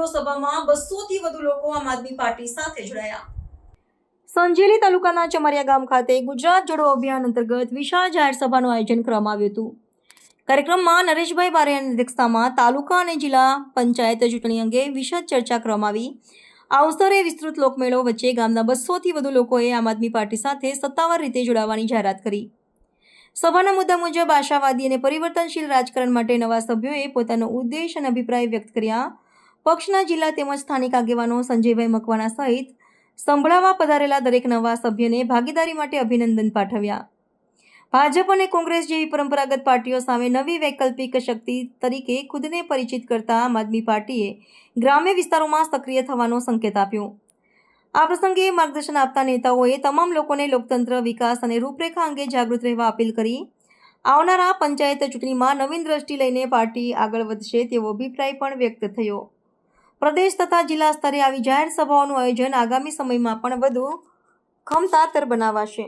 જોડો સભામાં 200થી વધુ લોકો આમ આદમી પાર્ટી સાથે જોડાયા। સંજેલી તાલુકાના ચમારિયા ગામ ખાતે ગુજરાત જોડો અભિયાન અંતર્ગત વિશાળ જાહેર સભાનું આયોજન કરવામાં આવ્યું હતું। કાર્યક્રમમાં નરેશભાઈ બારિયાની અધ્યક્ષતામાં તાલુકા અને જિલ્લા પંચાયત ચૂંટણી અંગે વિશદ ચર્ચા કરવામાં આવી। આ અવસરે વિસ્તૃત લોકમેળો વચ્ચે ગામના 200થી વધુ લોકોએ આમ આદમી પાર્ટી સાથે સત્તાવાર રીતે જોડાવાની જાહેરાત કરી। સભાના મુદ્દા મુજબ આશાવાદી અને પરિવર્તનશીલ રાજકારણ માટે નવા સભ્યોએ પોતાનો ઉદ્દેશ અને અભિપ્રાય વ્યક્ત કર્યા। પક્ષના જિલ્લા તેમજ સ્થાનિક આગેવાનો સંજયભાઈ મકવાણા સહિત સંભળાવા પધારેલા દરેક નવા સભ્યને ભાગીદારી માટે અભિનંદન પાઠવ્યા। ભાજપ અને કોંગ્રેસ જેવી પરંપરાગત પાર્ટીઓ સામે નવી વૈકલ્પિક શક્તિ તરીકે ખુદને પરિચિત કરતા આમ આદમી પાર્ટીએ ગ્રામ્ય વિસ્તારોમાં સક્રિય થવાનો સંકેત આપ્યો। આ પ્રસંગે માર્ગદર્શન આપતા નેતાઓએ તમામ લોકોને લોકતંત્ર વિકાસ અને રૂપરેખા અંગે જાગૃત રહેવા અપીલ કરી। આવનારા પંચાયત ચૂંટણીમાં નવીન દ્રષ્ટિ લઈને પાર્ટી આગળ વધશે તેવો અભિપ્રાય પણ વ્યક્ત થયો। પ્રદેશ તથા જિલ્લા સ્તરે આવી જાહેર સભાઓનું આયોજન આગામી સમયમાં પણ વધુ ખમતાતર બનાવાશે।